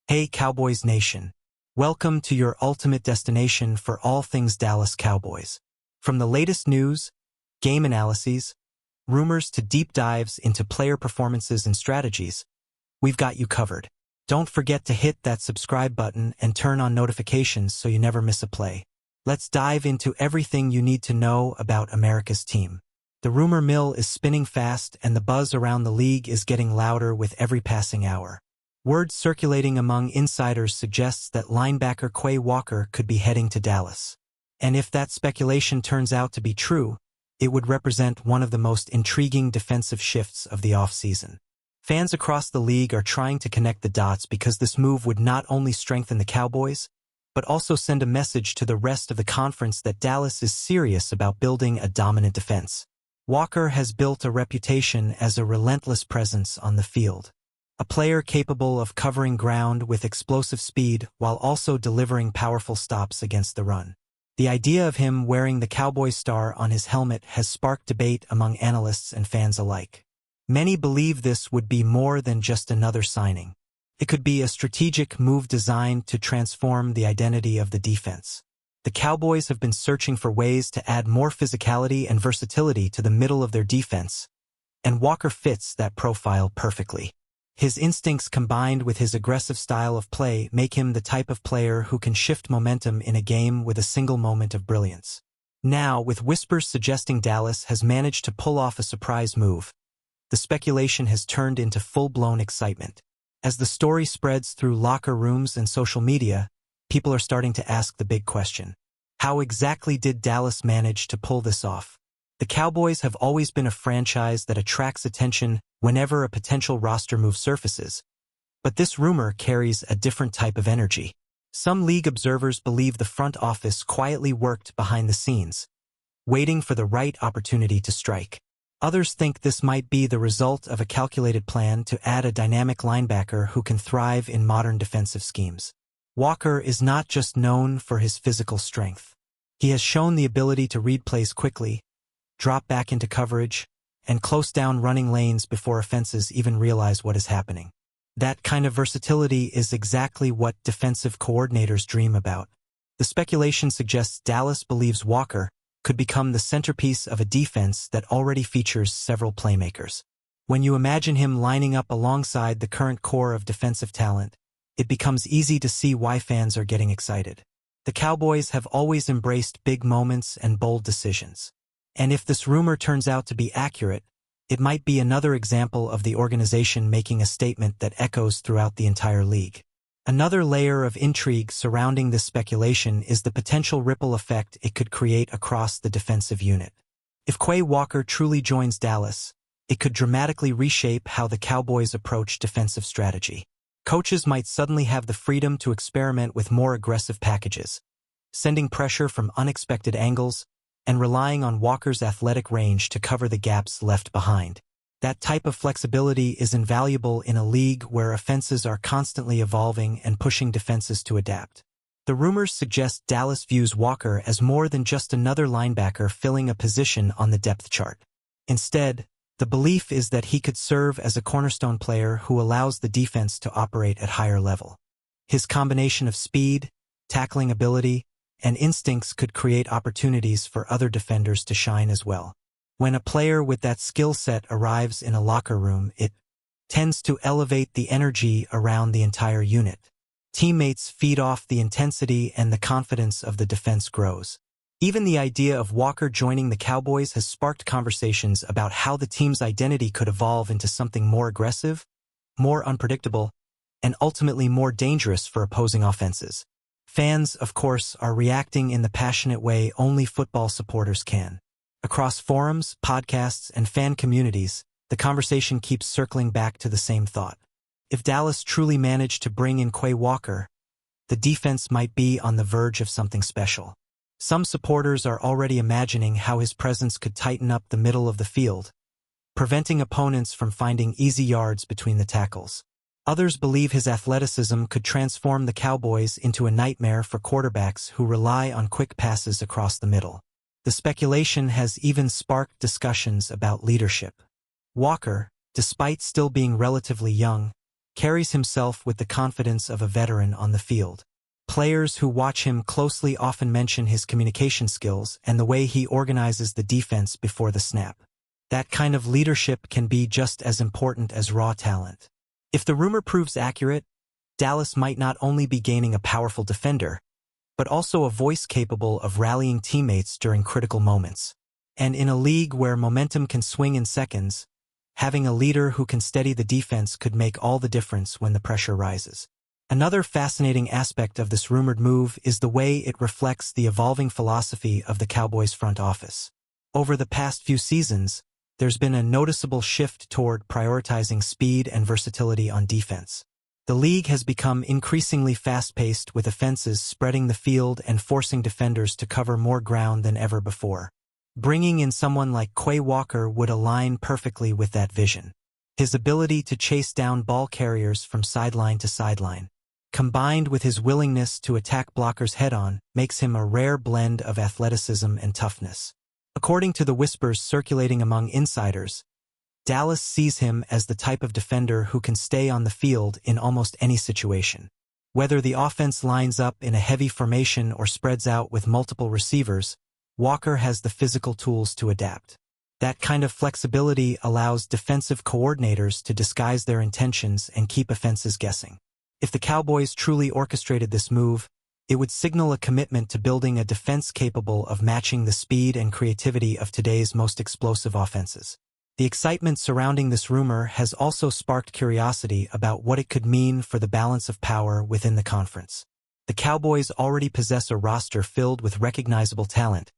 Hey Cowboys Nation. Welcome to your ultimate destination for all things Dallas Cowboys. From the latest news, game analyses, rumors to deep dives into player performances and strategies, we've got you covered. Don't forget to hit that subscribe button and turn on notifications so you never miss a play. Let's dive into everything you need to know about America's team. The rumor mill is spinning fast and the buzz around the league is getting louder with every passing hour. Word circulating among insiders suggests that linebacker QUAY Walker could be heading to Dallas. And if that speculation turns out to be true, it would represent one of the most intriguing defensive shifts of the offseason. Fans across the league are trying to connect the dots because this move would not only strengthen the Cowboys, but also send a message to the rest of the conference that Dallas is serious about building a dominant defense. Walker has built a reputation as a relentless presence on the field. A player capable of covering ground with explosive speed while also delivering powerful stops against the run. The idea of him wearing the Cowboys star on his helmet has sparked debate among analysts and fans alike. Many believe this would be more than just another signing. It could be a strategic move designed to transform the identity of the defense. The Cowboys have been searching for ways to add more physicality and versatility to the middle of their defense, and Walker fits that profile perfectly. His instincts combined with his aggressive style of play make him the type of player who can shift momentum in a game with a single moment of brilliance. Now, with whispers suggesting Dallas has managed to pull off a surprise move, the speculation has turned into full-blown excitement. As the story spreads through locker rooms and social media, people are starting to ask the big question. How exactly did Dallas manage to pull this off? The Cowboys have always been a franchise that attracts attention whenever a potential roster move surfaces, but this rumor carries a different type of energy. Some league observers believe the front office quietly worked behind the scenes, waiting for the right opportunity to strike. Others think this might be the result of a calculated plan to add a dynamic linebacker who can thrive in modern defensive schemes. Walker is not just known for his physical strength. He has shown the ability to read plays quickly, drop back into coverage, and close down running lanes before offenses even realize what is happening. That kind of versatility is exactly what defensive coordinators dream about. The speculation suggests Dallas believes Walker could become the centerpiece of a defense that already features several playmakers. When you imagine him lining up alongside the current core of defensive talent, it becomes easy to see why fans are getting excited. The Cowboys have always embraced big moments and bold decisions. And if this rumor turns out to be accurate, it might be another example of the organization making a statement that echoes throughout the entire league. Another layer of intrigue surrounding this speculation is the potential ripple effect it could create across the defensive unit. If QUAY Walker truly joins Dallas, it could dramatically reshape how the Cowboys approach defensive strategy. Coaches might suddenly have the freedom to experiment with more aggressive packages, sending pressure from unexpected angles, and relying on Walker's athletic range to cover the gaps left behind. That type of flexibility is invaluable in a league where offenses are constantly evolving and pushing defenses to adapt. The rumors suggest Dallas views Walker as more than just another linebacker filling a position on the depth chart. Instead, the belief is that he could serve as a cornerstone player who allows the defense to operate at higher level. His combination of speed, tackling ability, and instincts could create opportunities for other defenders to shine as well. When a player with that skill set arrives in a locker room, it tends to elevate the energy around the entire unit. Teammates feed off the intensity and the confidence of the defense grows. Even the idea of Walker joining the Cowboys has sparked conversations about how the team's identity could evolve into something more aggressive, more unpredictable, and ultimately more dangerous for opposing offenses. Fans, of course, are reacting in the passionate way only football supporters can. Across forums, podcasts, and fan communities, the conversation keeps circling back to the same thought. If Dallas truly managed to bring in QUAY Walker, the defense might be on the verge of something special. Some supporters are already imagining how his presence could tighten up the middle of the field, preventing opponents from finding easy yards between the tackles. Others believe his athleticism could transform the Cowboys into a nightmare for quarterbacks who rely on quick passes across the middle. The speculation has even sparked discussions about leadership. Walker, despite still being relatively young, carries himself with the confidence of a veteran on the field. Players who watch him closely often mention his communication skills and the way he organizes the defense before the snap. That kind of leadership can be just as important as raw talent. If the rumor proves accurate, Dallas might not only be gaining a powerful defender, but also a voice capable of rallying teammates during critical moments. And in a league where momentum can swing in seconds, having a leader who can steady the defense could make all the difference when the pressure rises. Another fascinating aspect of this rumored move is the way it reflects the evolving philosophy of the Cowboys front office. Over the past few seasons, there's been a noticeable shift toward prioritizing speed and versatility on defense. The league has become increasingly fast-paced, with offenses spreading the field and forcing defenders to cover more ground than ever before. Bringing in someone like QUAY Walker would align perfectly with that vision. His ability to chase down ball carriers from sideline to sideline, combined with his willingness to attack blockers head-on, makes him a rare blend of athleticism and toughness. According to the whispers circulating among insiders, Dallas sees him as the type of defender who can stay on the field in almost any situation. Whether the offense lines up in a heavy formation or spreads out with multiple receivers, Walker has the physical tools to adapt. That kind of flexibility allows defensive coordinators to disguise their intentions and keep offenses guessing. If the Cowboys truly orchestrated this move, it would signal a commitment to building a defense capable of matching the speed and creativity of today's most explosive offenses. The excitement surrounding this rumor has also sparked curiosity about what it could mean for the balance of power within the conference. The Cowboys already possess a roster filled with recognizable talent,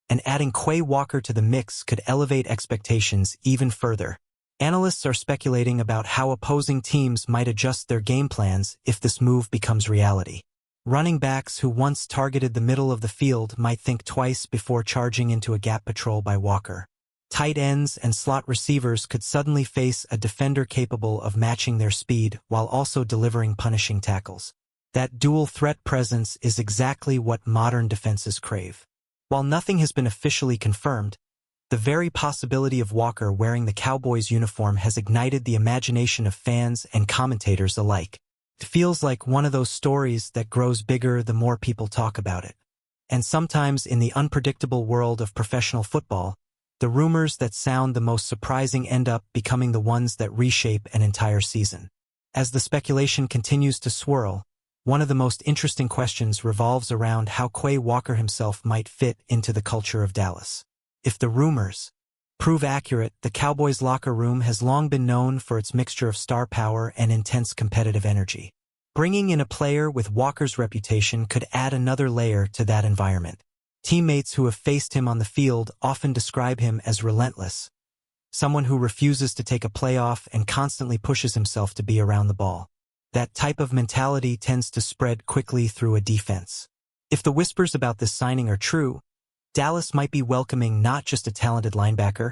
and adding QUAY Walker to the mix could elevate expectations even further. Analysts are speculating about how opposing teams might adjust their game plans if this move becomes reality. Running backs who once targeted the middle of the field might think twice before charging into a gap patrol by Walker. Tight ends and slot receivers could suddenly face a defender capable of matching their speed while also delivering punishing tackles. That dual threat presence is exactly what modern defenses crave. While nothing has been officially confirmed, the very possibility of Walker wearing the Cowboys uniform has ignited the imagination of fans and commentators alike. It feels like one of those stories that grows bigger the more people talk about it. And sometimes in the unpredictable world of professional football, the rumors that sound the most surprising end up becoming the ones that reshape an entire season. As the speculation continues to swirl, one of the most interesting questions revolves around how QUAY Walker himself might fit into the culture of Dallas. If the rumors prove accurate, the Cowboys' locker room has long been known for its mixture of star power and intense competitive energy. Bringing in a player with Walker's reputation could add another layer to that environment. Teammates who have faced him on the field often describe him as relentless, someone who refuses to take a play off and constantly pushes himself to be around the ball. That type of mentality tends to spread quickly through a defense. If the whispers about this signing are true, Dallas might be welcoming not just a talented linebacker,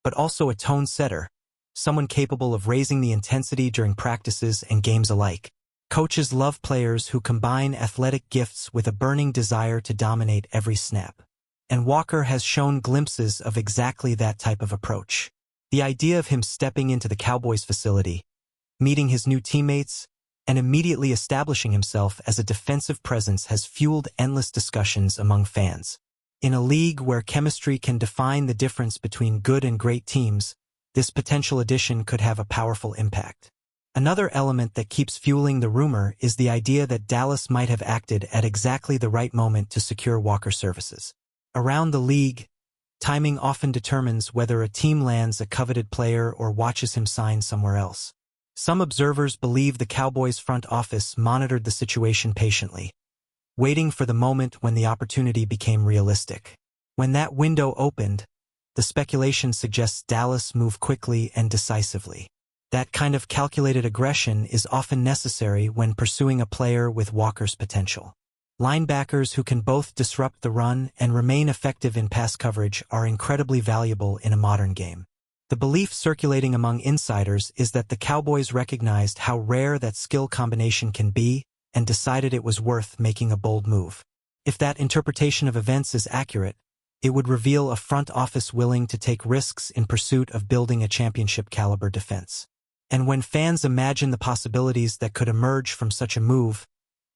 but also a tone setter, someone capable of raising the intensity during practices and games alike. Coaches love players who combine athletic gifts with a burning desire to dominate every snap. And Walker has shown glimpses of exactly that type of approach. The idea of him stepping into the Cowboys facility, meeting his new teammates, and immediately establishing himself as a defensive presence has fueled endless discussions among fans. In a league where chemistry can define the difference between good and great teams, this potential addition could have a powerful impact. Another element that keeps fueling the rumor is the idea that Dallas might have acted at exactly the right moment to secure Walker's services. Around the league, timing often determines whether a team lands a coveted player or watches him sign somewhere else. Some observers believe the Cowboys' front office monitored the situation patiently, waiting for the moment when the opportunity became realistic. When that window opened, the speculation suggests Dallas moved quickly and decisively. That kind of calculated aggression is often necessary when pursuing a player with Walker's potential. Linebackers who can both disrupt the run and remain effective in pass coverage are incredibly valuable in a modern game. The belief circulating among insiders is that the Cowboys recognized how rare that skill combination can be and decided it was worth making a bold move. If that interpretation of events is accurate, it would reveal a front office willing to take risks in pursuit of building a championship-caliber defense. And when fans imagine the possibilities that could emerge from such a move,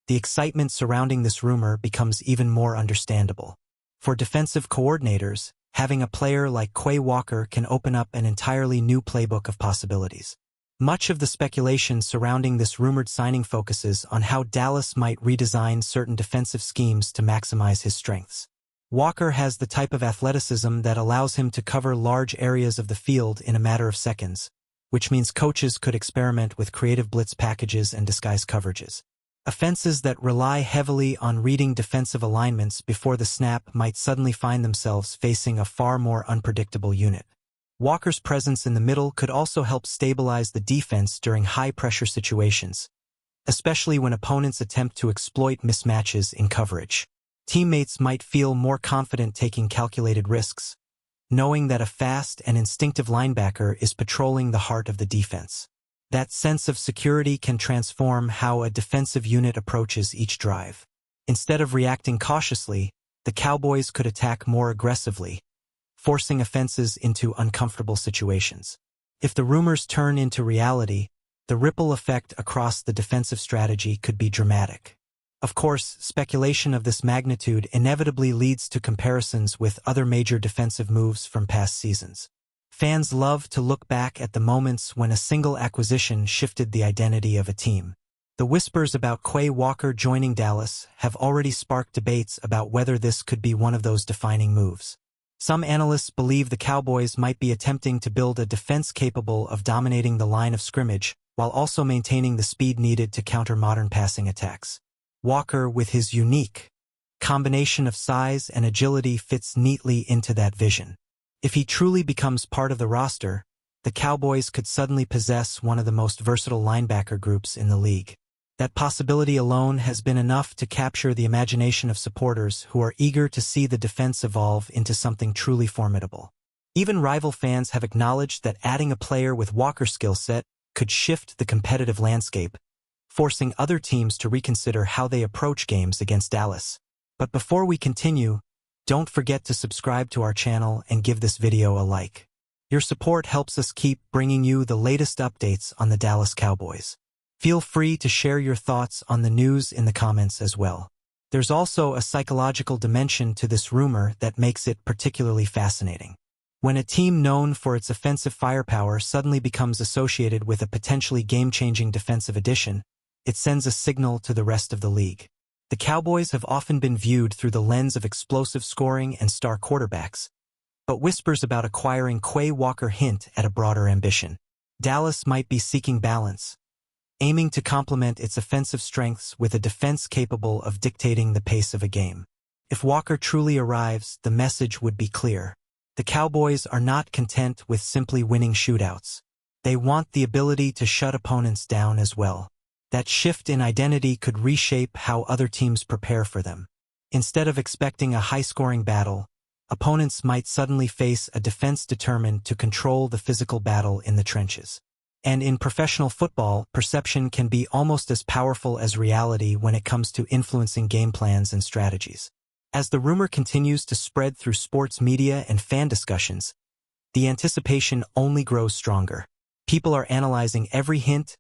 the excitement surrounding this rumor becomes even more understandable. For defensive coordinators, having a player like Quay Walker can open up an entirely new playbook of possibilities. Much of the speculation surrounding this rumored signing focuses on how Dallas might redesign certain defensive schemes to maximize his strengths. Walker has the type of athleticism that allows him to cover large areas of the field in a matter of seconds, which means coaches could experiment with creative blitz packages and disguise coverages. Offenses that rely heavily on reading defensive alignments before the snap might suddenly find themselves facing a far more unpredictable unit. Walker's presence in the middle could also help stabilize the defense during high-pressure situations, especially when opponents attempt to exploit mismatches in coverage. Teammates might feel more confident taking calculated risks, knowing that a fast and instinctive linebacker is patrolling the heart of the defense. That sense of security can transform how a defensive unit approaches each drive. Instead of reacting cautiously, the Cowboys could attack more aggressively, forcing offenses into uncomfortable situations. If the rumors turn into reality, the ripple effect across the defensive strategy could be dramatic. Of course, speculation of this magnitude inevitably leads to comparisons with other major defensive moves from past seasons. Fans love to look back at the moments when a single acquisition shifted the identity of a team. The whispers about Quay Walker joining Dallas have already sparked debates about whether this could be one of those defining moves. Some analysts believe the Cowboys might be attempting to build a defense capable of dominating the line of scrimmage while also maintaining the speed needed to counter modern passing attacks. Walker, with his unique combination of size and agility, fits neatly into that vision. If he truly becomes part of the roster, the Cowboys could suddenly possess one of the most versatile linebacker groups in the league. That possibility alone has been enough to capture the imagination of supporters who are eager to see the defense evolve into something truly formidable. Even rival fans have acknowledged that adding a player with Walker's skill set could shift the competitive landscape, forcing other teams to reconsider how they approach games against Dallas. But before we continue, don't forget to subscribe to our channel and give this video a like. Your support helps us keep bringing you the latest updates on the Dallas Cowboys. Feel free to share your thoughts on the news in the comments as well. There's also a psychological dimension to this rumor that makes it particularly fascinating. When a team known for its offensive firepower suddenly becomes associated with a potentially game-changing defensive addition, it sends a signal to the rest of the league. The Cowboys have often been viewed through the lens of explosive scoring and star quarterbacks, but whispers about acquiring Quay Walker hint at a broader ambition. Dallas might be seeking balance, aiming to complement its offensive strengths with a defense capable of dictating the pace of a game. If Walker truly arrives, the message would be clear. The Cowboys are not content with simply winning shootouts. They want the ability to shut opponents down as well. That shift in identity could reshape how other teams prepare for them. Instead of expecting a high-scoring battle, opponents might suddenly face a defense determined to control the physical battle in the trenches. And in professional football, perception can be almost as powerful as reality when it comes to influencing game plans and strategies. As the rumor continues to spread through sports media and fan discussions, the anticipation only grows stronger. People are analyzing every hint,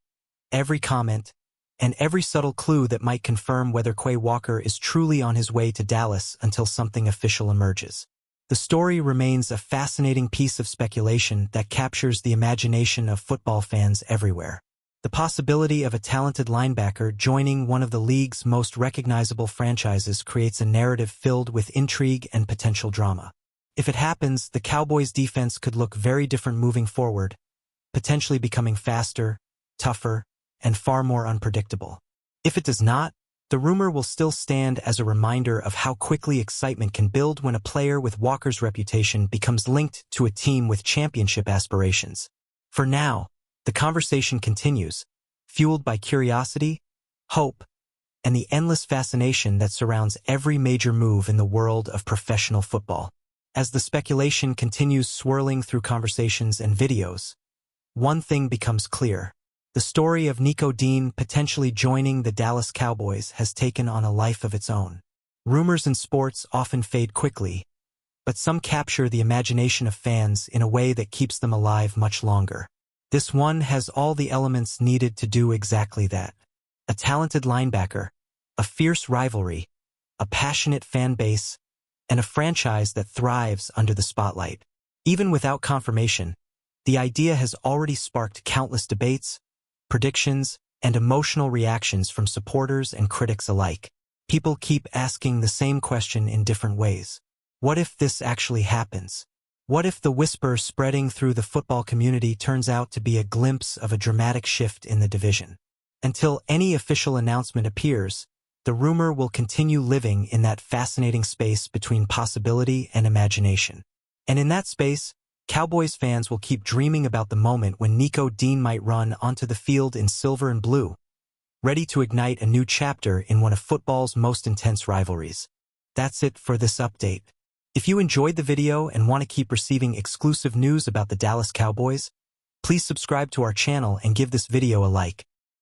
every comment, and every subtle clue that might confirm whether Quay Walker is truly on his way to Dallas until something official emerges. The story remains a fascinating piece of speculation that captures the imagination of football fans everywhere. The possibility of a talented linebacker joining one of the league's most recognizable franchises creates a narrative filled with intrigue and potential drama. If it happens, the Cowboys' defense could look very different moving forward, potentially becoming faster, tougher, and far more unpredictable. If it does not, the rumor will still stand as a reminder of how quickly excitement can build when a player with Walker's reputation becomes linked to a team with championship aspirations. For now, the conversation continues, fueled by curiosity, hope, and the endless fascination that surrounds every major move in the world of professional football. As the speculation continues swirling through conversations and videos, one thing becomes clear. The story of Nico Dean potentially joining the Dallas Cowboys has taken on a life of its own. Rumors in sports often fade quickly, but some capture the imagination of fans in a way that keeps them alive much longer. This one has all the elements needed to do exactly that. A talented linebacker, a fierce rivalry, a passionate fan base, and a franchise that thrives under the spotlight. Even without confirmation, the idea has already sparked countless debates, predictions, and emotional reactions from supporters and critics alike. People keep asking the same question in different ways. What if this actually happens? What if the whisper spreading through the football community turns out to be a glimpse of a dramatic shift in the division? Until any official announcement appears, the rumor will continue living in that fascinating space between possibility and imagination. And in that space, Cowboys fans will keep dreaming about the moment when Nico Dean might run onto the field in silver and blue, ready to ignite a new chapter in one of football's most intense rivalries. That's it for this update. If you enjoyed the video and want to keep receiving exclusive news about the Dallas Cowboys, please subscribe to our channel and give this video a like.